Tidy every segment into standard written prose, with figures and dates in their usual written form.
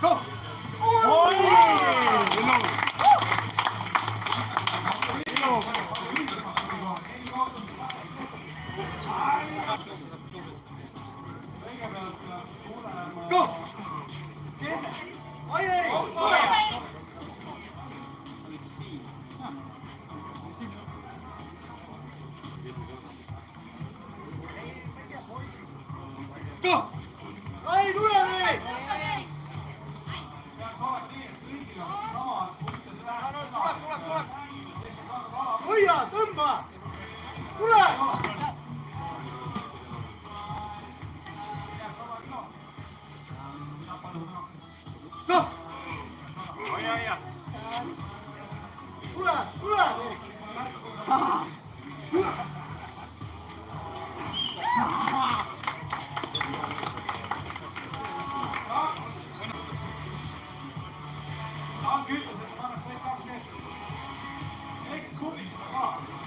Go! Go! Go! Ai tule nüüd! Hoia, tõmba! Tule! Go! Tule, tule!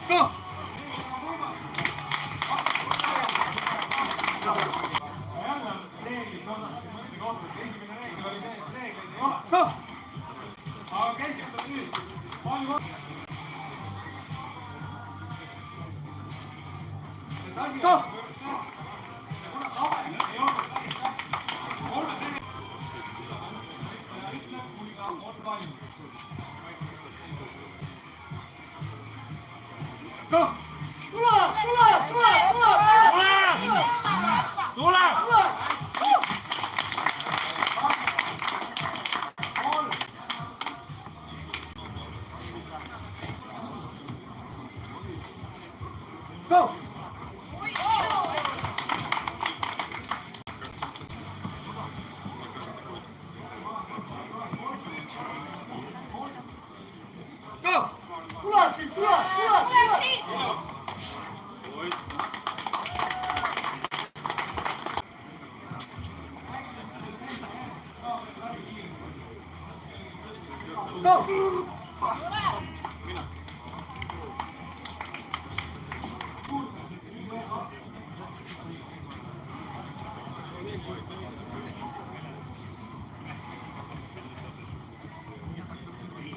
Go! Go! Aga keskendume nüüd. Palju Go! Go! Tule, tule, tule, tule! Go! Go! Tuleb siit, tule! Go!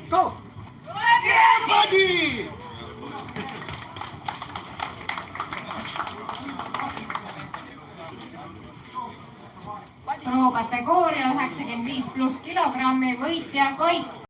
Go! Buddy! Pro kategooria 95+ kilogrammi võitja Koit.